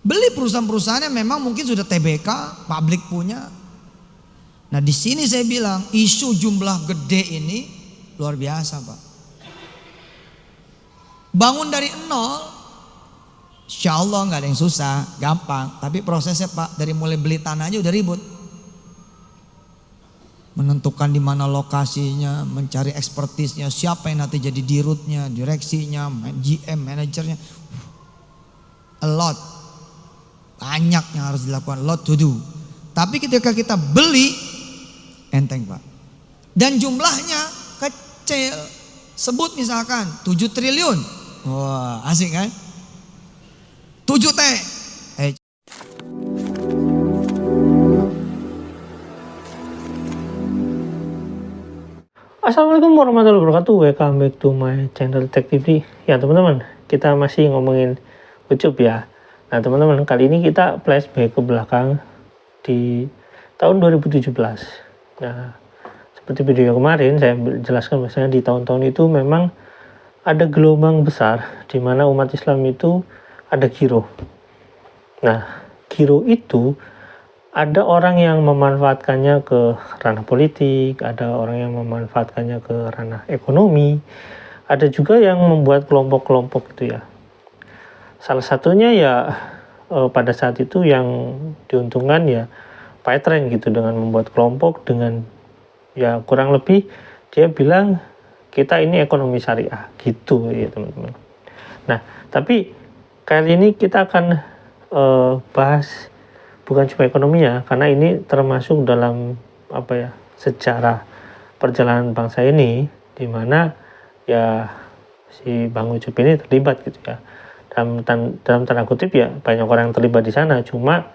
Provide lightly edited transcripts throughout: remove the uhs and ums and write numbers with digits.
Beli perusahaan-perusahaan yang memang mungkin sudah TBK, publik punya. Nah di sini saya bilang isu jumlah gede ini luar biasa Pak. Bangun dari nol, insya Allah nggak ada yang susah, gampang. Tapi prosesnya Pak, dari mulai beli tanah aja udah ribut. Menentukan di mana lokasinya, mencari ekspertisnya, siapa yang nanti jadi dirutnya, direksinya, GM, manajernya. A lot. Banyak yang harus dilakukan, lot to do. Tapi ketika kita beli, enteng Pak. Dan jumlahnya kecil. Sebut misalkan 7 triliun. Wah asik kan? 7T. Assalamualaikum warahmatullahi wabarakatuh. Welcome back to my channel Tech TV. Ya teman-teman, kita masih ngomongin YouTube ya. Nah teman-teman, kali ini kita flashback ke belakang di tahun 2017. Nah seperti video kemarin saya jelaskan bahwasanya di tahun-tahun itu memang ada gelombang besar di mana umat Islam itu ada giro. Nah giro itu ada orang yang memanfaatkannya ke ranah politik, ada orang yang memanfaatkannya ke ranah ekonomi, ada juga yang membuat kelompok-kelompok gitu ya. Salah satunya ya pada saat itu yang diuntungkan ya Pak Etren gitu dengan membuat kelompok dengan ya kurang lebih dia bilang kita ini ekonomi syariah gitu ya teman-teman. Nah tapi kali ini kita akan bahas bukan cuma ekonomi ya, karena ini termasuk dalam apa ya sejarah perjalanan bangsa ini, di mana ya si Bang Ucup ini terlibat gitu ya. Dalam tanda kutip ya banyak orang yang terlibat di sana. Cuma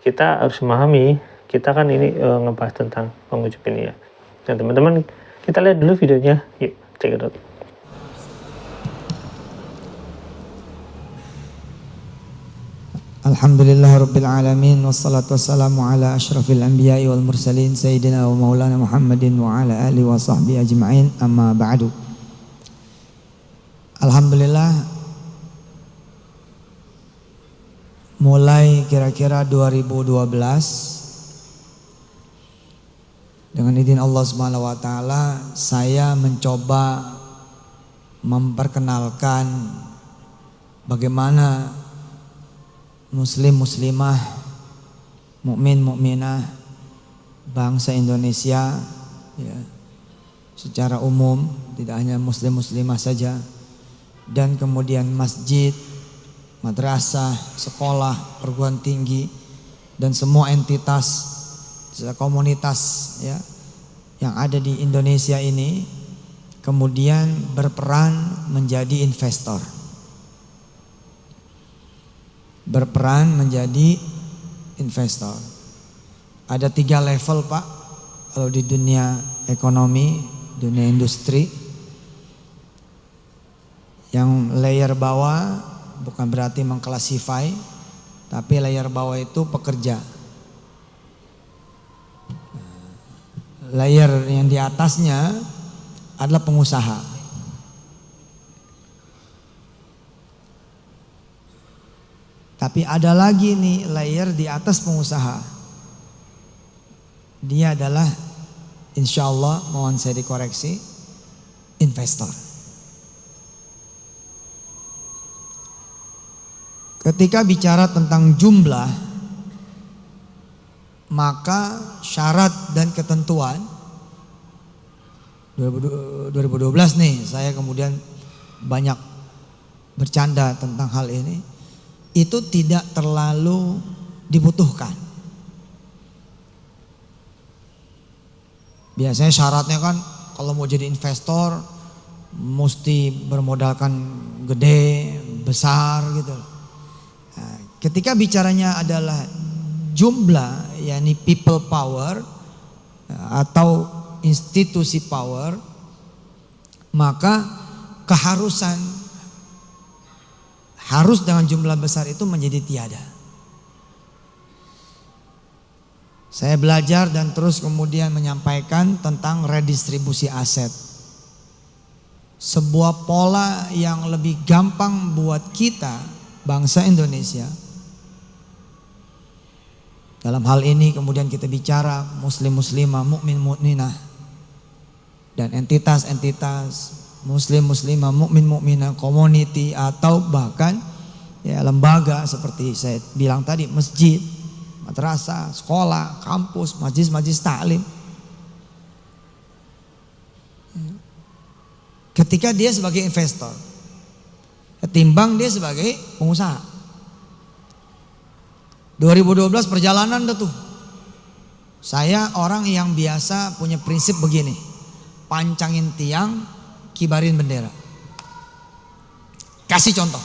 kita harus memahami, kita kan ini ngebahas tentang Bang Ucup ini ya. Nah teman-teman kita lihat dulu videonya, yuk check it out. Alhamdulillah Rabbil Alamin, wassalatu wassalamu ala ashrafil anbiya'i wal mursalin Sayyidina wa maulana Muhammadin wa ala alihi wa sahbihi ajma'in, amma ba'du. Alhamdulillah, mulai kira-kira 2012 dengan izin Allah Subhanahu wa taala saya mencoba memperkenalkan bagaimana muslim muslimah, mukmin mukminah bangsa Indonesia ya, secara umum, tidak hanya muslim muslimah saja, dan kemudian masjid, madrasah, sekolah, perguruan tinggi, dan semua entitas komunitas ya yang ada di Indonesia ini kemudian berperan menjadi investor, berperan menjadi investor. Ada 3 level Pak kalau di dunia ekonomi, dunia industri. Yang layer bawah bukan berarti mengklasify, tapi layer bawah itu pekerja. Layer yang di atasnya adalah pengusaha. Tapi ada lagi nih layer di atas pengusaha. Dia adalah, insya Allah mohon saya dikoreksi, investor. Ketika bicara tentang jumlah, maka syarat dan ketentuan 2012 nih saya kemudian banyak bercanda tentang hal ini, itu tidak terlalu dibutuhkan. Biasanya syaratnya kan kalau mau jadi investor mesti bermodalkan gede, besar gitu. Nah, ketika bicaranya adalah jumlah, yakni people power atau institusi power, maka keharusan harus dengan jumlah besar itu menjadi tiada. Saya belajar dan terus kemudian menyampaikan tentang redistribusi aset. Sebuah pola yang lebih gampang buat kita bangsa Indonesia. Dalam hal ini kemudian kita bicara muslim-muslimah, mukmin-mukminah, dan entitas-entitas muslim-muslimah, mukmin-mukminah, community, atau bahkan ya lembaga seperti saya bilang tadi, masjid, madrasah, sekolah, kampus, majlis-majlis taklim. Ketika dia sebagai investor, ketimbang dia sebagai pengusaha. 2012 perjalanan tuh. Saya orang yang biasa punya prinsip begini. Pancangin tiang, kibarin bendera. Kasih contoh.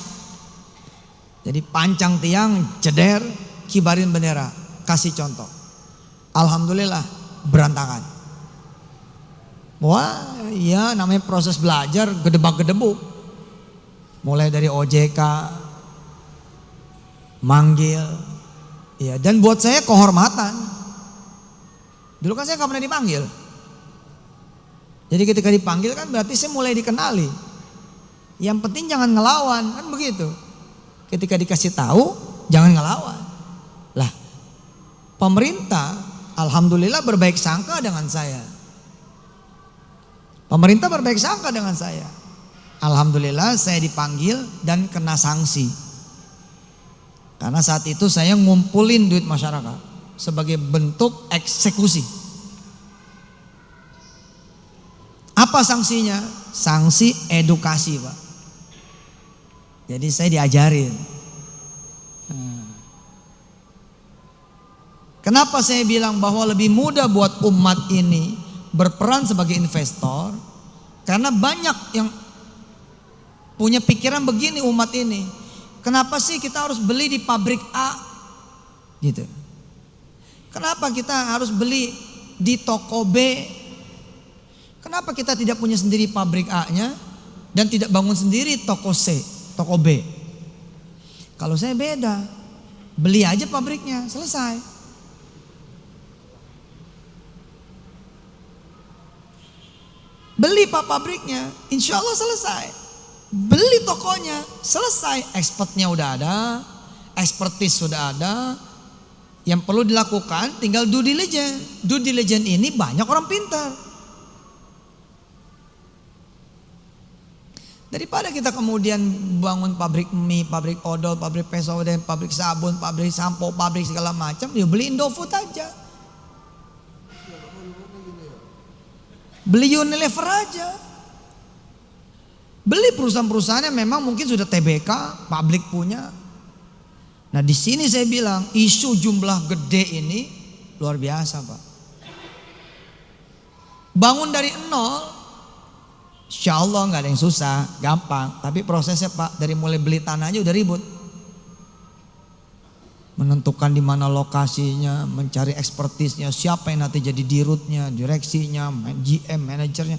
Jadi pancang tiang, ceder, kibarin bendera. Kasih contoh. Alhamdulillah berantakan. Wah, ya namanya proses belajar gedebak-gedebuk. Mulai dari OJK, manggil. Ya, dan buat saya kehormatan. Dulu kan saya gak pernah dipanggil. Jadi ketika dipanggil kan berarti saya mulai dikenali. Yang penting jangan ngelawan, kan begitu. Ketika dikasih tahu jangan ngelawan. Lah, pemerintah alhamdulillah berbaik sangka dengan saya. Pemerintah berbaik sangka dengan saya. Alhamdulillah saya dipanggil dan kena sanksi. Karena saat itu saya ngumpulin duit masyarakat sebagai bentuk eksekusi. Apa sanksinya? Sanksi edukasi, Pak. Jadi saya diajarin. Kenapa saya bilang bahwa lebih mudah buat umat ini berperan sebagai investor? Karena banyak yang punya pikiran begini umat ini. Kenapa sih kita harus beli di pabrik A? Gitu. Kenapa kita harus beli di toko B? Kenapa kita tidak punya sendiri pabrik A-nya dan tidak bangun sendiri toko C, toko B? Kalau saya beda. Beli aja pabriknya, selesai. Beli pabriknya, insya Allah selesai. Beli tokonya, selesai. Expertnya udah ada, expertise sudah ada. Yang perlu dilakukan tinggal due diligence. Due diligence ini banyak orang pintar. Daripada kita kemudian bangun pabrik mie, pabrik odol, pabrik pesoden, pabrik sabun, pabrik sampo, pabrik segala macam, ya beli Indofood aja. Beli Unilever aja. Beli perusahaan-perusahaan yang memang mungkin sudah TBK, publik punya. Nah di sini saya bilang isu jumlah gede ini luar biasa, Pak. Bangun dari nol, insya Allah nggak ada yang susah, gampang. Tapi prosesnya Pak, dari mulai beli tanah aja udah ribut. Menentukan di mana lokasinya, mencari ekspertisnya, siapa yang nanti jadi dirutnya, direksinya, GM, manajernya,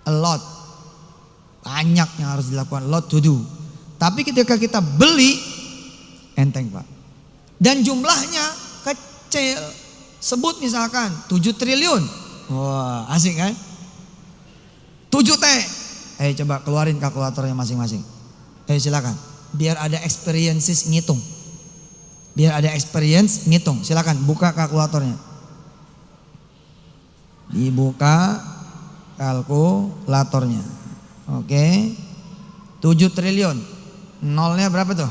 a lot. Banyak yang harus dilakukan, lot to do. Tapi ketika kita beli, enteng Pak. Dan jumlahnya kecil. Sebut misalkan 7 triliun. Wah asik kan? 7T. Coba keluarin kalkulatornya masing-masing. Silakan. Biar ada experiences ngitung. Biar ada experience ngitung. Silakan buka kalkulatornya. Dibuka kalkulatornya. Oke, 7 triliun. Nolnya berapa tuh?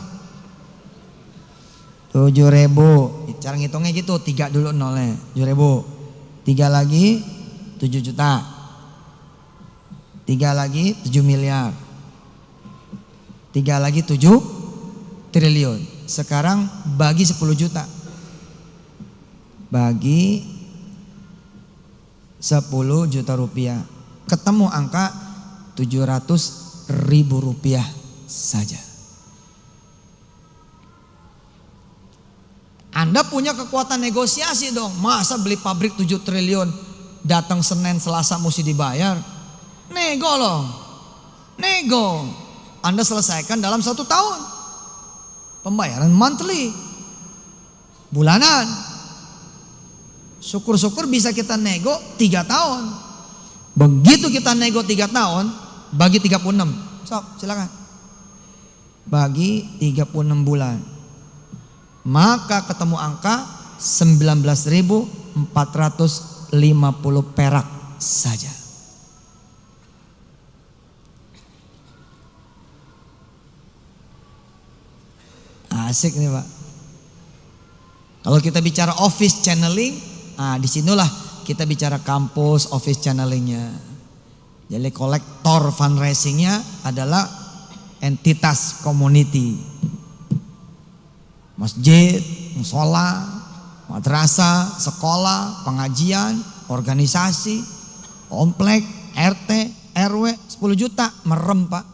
7.000. Cara ngitungnya gitu, 3 dulu nolnya, 7.000. 3 lagi 7 juta. 3 lagi 7 miliar. 3 lagi 7 triliun. Sekarang bagi 10 juta. Bagi 10 juta rupiah. Ketemu angka 700.000 rupiah saja. Anda punya kekuatan negosiasi dong. Masa beli pabrik 7 triliun datang Senin Selasa mesti dibayar? Nego loh. Nego. Anda selesaikan dalam 1 tahun. Pembayaran monthly, bulanan. Syukur-syukur bisa kita nego 3 tahun. Begitu kita nego 3 tahun, bagi 36. So, silakan. bagi 36 bulan. Maka ketemu angka 19.450 perak saja. Asik nih Pak. Kalau kita bicara office channeling, disinilah kita bicara kampus office channelingnya. Jadi kolektor fundraisingnya adalah entitas community, masjid, musola, madrasah, sekolah, pengajian, organisasi, komplek, RT, RW, 10 juta merem Pak.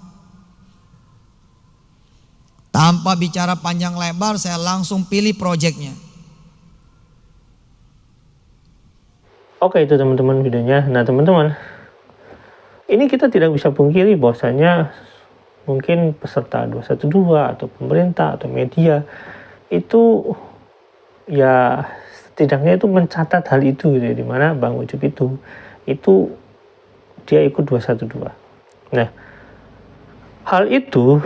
Tanpa bicara panjang lebar, saya langsung pilih proyeknya. Oke, itu teman-teman videonya. Nah teman-teman, ini kita tidak bisa pungkiri bahwasanya mungkin peserta 212 atau pemerintah atau media itu ya setidaknya itu mencatat hal itu gitu ya, dimana Bang Ucup itu dia ikut 212. Nah hal itu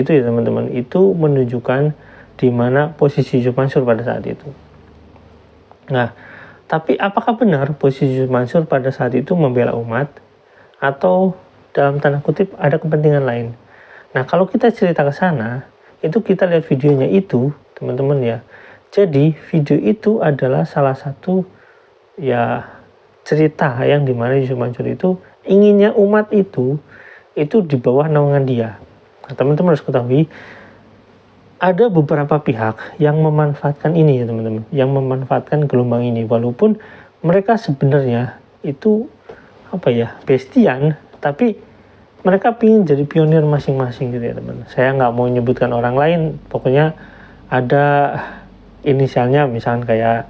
ya teman-teman, itu menunjukkan di mana posisi Yusuf Mansur pada saat itu. Nah, tapi apakah benar posisi Yusuf Mansur pada saat itu membela umat atau dalam tanda kutip ada kepentingan lain? Nah, kalau kita cerita ke sana, itu kita lihat videonya itu, teman-teman ya. Jadi, video itu adalah salah satu ya cerita yang dimana Yusuf Mansur itu inginnya umat itu di bawah naungan dia. Nah, teman-teman harus ketahui ada beberapa pihak yang memanfaatkan ini ya teman-teman, yang memanfaatkan gelombang ini, walaupun mereka sebenarnya itu bestian, tapi mereka ingin jadi pionir masing-masing gitu ya teman. Saya nggak mau menyebutkan orang lain, pokoknya ada inisialnya misalnya kayak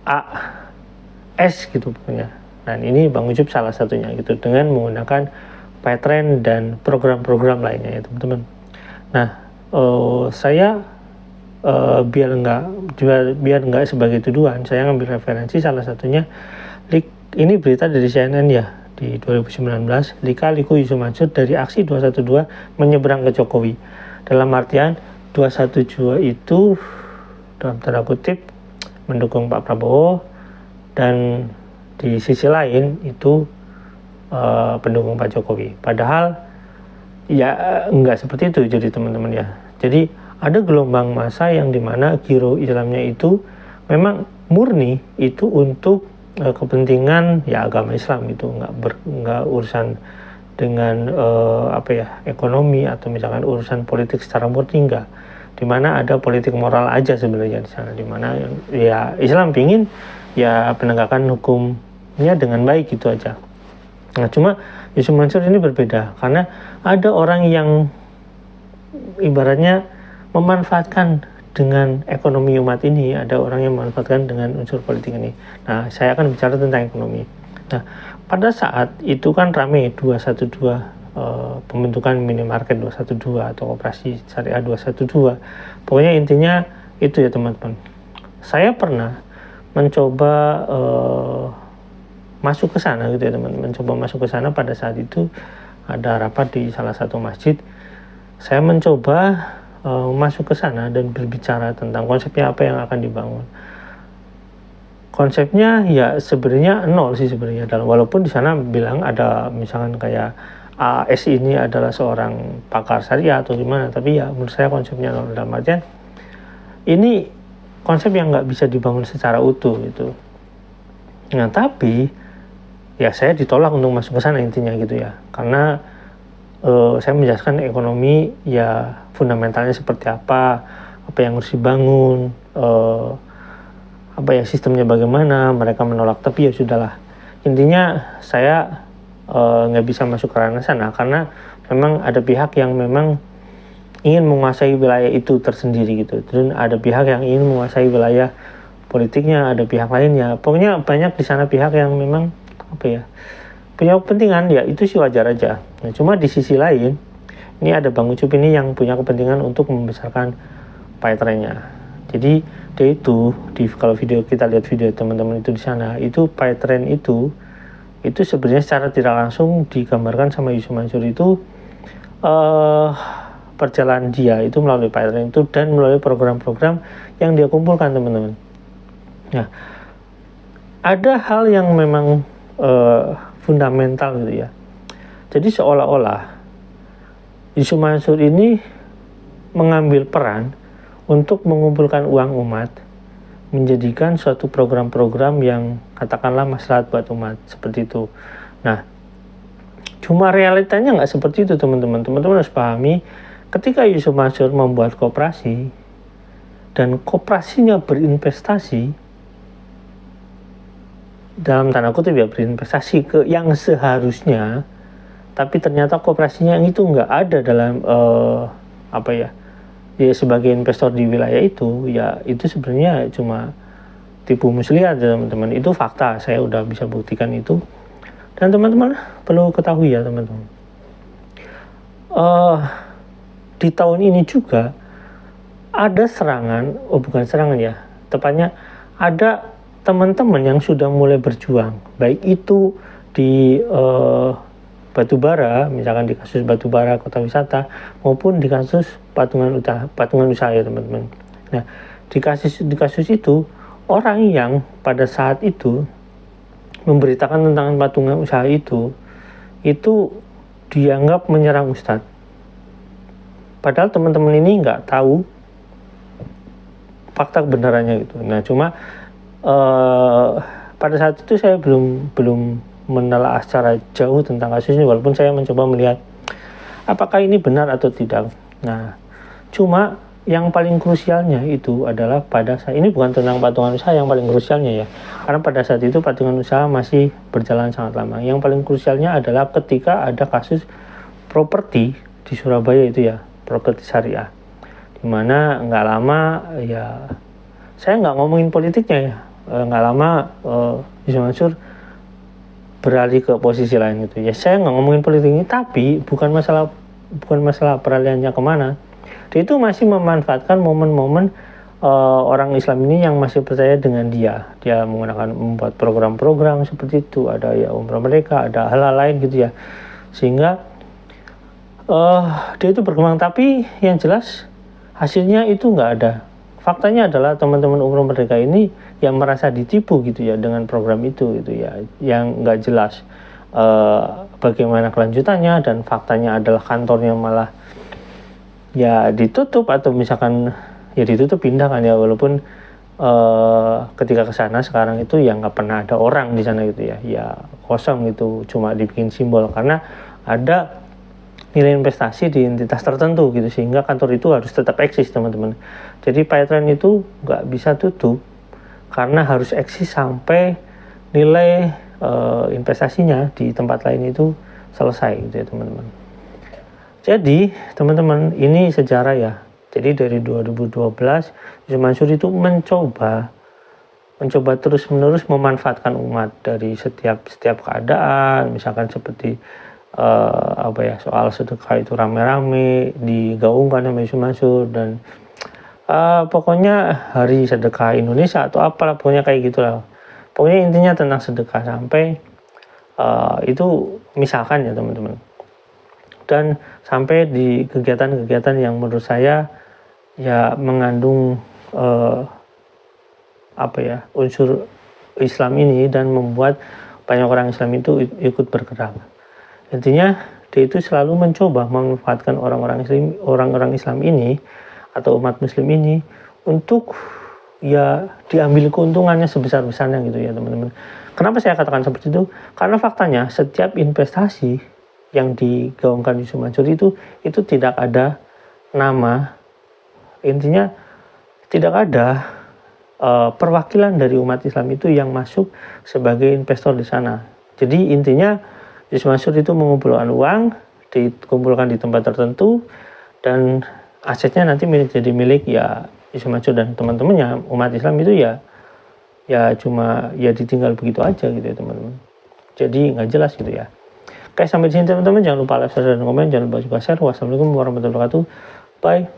A, S gitu pokoknya. Nah ini Bang Ucup salah satunya gitu, dengan menggunakan Paytrend dan program-program lainnya ya teman-teman. Nah saya biar nggak sebagai tuduhan, saya ngambil referensi salah satunya ini berita dari CNN ya di 2019, lika-liku Yusuf Mansur dari aksi 212 menyeberang ke Jokowi. Dalam artian 212 itu dalam tanda kutip mendukung Pak Prabowo, dan di sisi lain itu pendukung Pak Jokowi. Padahal ya enggak seperti itu jadi teman-teman ya. Jadi ada gelombang massa yang dimana giro Islamnya itu memang murni itu untuk kepentingan ya agama Islam, itu enggak urusan dengan ekonomi atau misalkan urusan politik secara murni, enggak. Dimana ada politik moral aja sebenarnya di sana, dimana ya Islam pingin ya penegakan hukumnya dengan baik gitu aja. Nah cuma Yusuf Mansur ini berbeda karena ada orang yang ibaratnya memanfaatkan dengan ekonomi umat ini, ada orang yang memanfaatkan dengan unsur politik ini. Nah saya akan bicara tentang ekonomi. Nah pada saat itu kan rame 212, pembentukan minimarket 212 atau operasi syariah 212. Pokoknya intinya itu ya teman-teman. Saya pernah mencoba masuk ke sana gitu ya teman-teman, mencoba masuk ke sana. Pada saat itu ada rapat di salah satu masjid. Saya mencoba masuk ke sana dan berbicara tentang konsepnya apa yang akan dibangun. Konsepnya ya sebenarnya nol sih sebenarnya, walaupun di sana bilang ada misalkan kayak AS ini adalah seorang pakar syariah atau gimana, tapi ya menurut saya konsepnya nol. Dalam artian ini konsep yang nggak bisa dibangun secara utuh gitu. Nah tapi ya saya ditolak untuk masuk ke sana intinya gitu ya, karena saya menjelaskan ekonomi ya fundamentalnya seperti apa yang harus dibangun, sistemnya bagaimana. Mereka menolak, tapi ya sudahlah, intinya saya nggak bisa masuk ke ranah sana karena memang ada pihak yang memang ingin menguasai wilayah itu tersendiri gitu, dan ada pihak yang ingin menguasai wilayah politiknya, ada pihak lainnya, pokoknya banyak di sana pihak yang memang punya kepentingan, ya itu sih wajar aja. Nah, cuma di sisi lain ini ada Bang Ucup ini yang punya kepentingan untuk membesarkan Paytrendnya. Jadi dia itu kalau kita lihat video teman-teman itu di sana, itu Paytrend itu sebenarnya secara tidak langsung digambarkan sama Yusuf Mansur itu eh perjalanan dia itu melalui pipeline itu dan melalui program-program yang dia kumpulkan, teman-teman. Nah, ada hal yang memang fundamental gitu ya. Jadi seolah-olah Yusuf Mansur ini mengambil peran untuk mengumpulkan uang umat, menjadikan suatu program-program yang katakanlah maslahat buat umat, seperti itu. Nah, cuma realitanya nggak seperti itu, teman-teman. Teman-teman harus pahami, ketika Yusuf Mansur membuat koperasi dan koperasinya berinvestasi, dalam tanda kutip ya, berinvestasi ke yang seharusnya, tapi ternyata koperasinya itu nggak ada dalam ya sebagai investor di wilayah itu, ya itu sebenarnya cuma tipu muslihat, teman-teman. Itu fakta, saya udah bisa buktikan itu. Dan teman-teman perlu ketahui ya, teman-teman, di tahun ini juga ada serangan, bukan serangan ya, tepatnya ada teman-teman yang sudah mulai berjuang, baik itu di batubara, misalkan di kasus batubara kota wisata, maupun di kasus patungan usaha ya, teman-teman. Nah, di kasus itu, orang yang pada saat itu memberitakan tentang patungan usaha itu dianggap menyerang Ustadz. Padahal teman-teman ini nggak tahu fakta kebenarannya gitu. Nah, cuma pada saat itu saya belum menelaah secara jauh tentang kasus ini, walaupun saya mencoba melihat apakah ini benar atau tidak. Nah, cuma yang paling krusialnya itu adalah pada saat ini bukan tentang patungan usaha yang paling krusialnya ya, karena pada saat itu patungan usaha masih berjalan sangat lama. Yang paling krusialnya adalah ketika ada kasus properti di Surabaya itu ya, properti syariah, dimana nggak lama ya, saya nggak ngomongin politiknya ya, nggak lama Yusuf Mansur beralih ke posisi lain gitu ya. Saya nggak ngomongin politik ini, tapi bukan masalah peralihannya kemana. Dia itu masih memanfaatkan momen-momen orang Islam ini yang masih percaya dengan dia membuat program-program seperti itu, ada ya umrah mereka, ada hal-hal lain gitu ya, sehingga dia itu berkembang. Tapi yang jelas hasilnya itu nggak ada. Faktanya adalah teman-teman umroh merdeka ini yang merasa ditipu gitu ya dengan program itu gitu ya, yang nggak jelas bagaimana kelanjutannya, dan faktanya adalah kantornya malah ya ditutup, atau misalkan ya ditutup pindah kan ya, walaupun ketika ke sana sekarang itu ya nggak pernah ada orang di sana gitu ya kosong gitu, cuma dibikin simbol karena ada nilai investasi di entitas tertentu gitu, sehingga kantor itu harus tetap eksis, teman-teman. Jadi pipeline itu nggak bisa tutup karena harus eksis sampai nilai investasinya di tempat lain itu selesai gitu ya, teman-teman. Jadi teman-teman, ini sejarah ya. Jadi dari 2012 Yusuf Mansur itu mencoba terus-menerus memanfaatkan umat dari setiap keadaan, misalkan seperti soal sedekah itu rame-rame digaungkan sama Yusuf Mansur, dan pokoknya hari sedekah Indonesia atau apalah, pokoknya kayak gitulah. Pokoknya intinya tentang sedekah, sampai itu misalkan ya, teman-teman, dan sampai di kegiatan-kegiatan yang menurut saya ya mengandung unsur Islam ini, dan membuat banyak orang Islam itu ikut bergerak. Intinya dia itu selalu mencoba memanfaatkan orang-orang Islam ini atau umat Muslim ini untuk ya diambil keuntungannya sebesar-besarnya gitu ya, teman-teman. Kenapa saya katakan seperti itu? Karena faktanya setiap investasi yang digaungkan Yusuf Mansur itu tidak ada nama, intinya tidak ada perwakilan dari umat Islam itu yang masuk sebagai investor di sana. Jadi intinya Yusuf Mansur itu mengumpulkan uang, dikumpulkan di tempat tertentu, dan asetnya nanti jadi milik ya Yusuf Mansur dan teman-temannya. Umat Islam itu ya cuma ya ditinggal begitu aja gitu ya, teman-teman. Jadi nggak jelas gitu ya. Oke, sampai di sini teman-teman. Jangan lupa like, subscribe, dan komen. Jangan lupa juga share. Wassalamualaikum warahmatullahi wabarakatuh. Bye.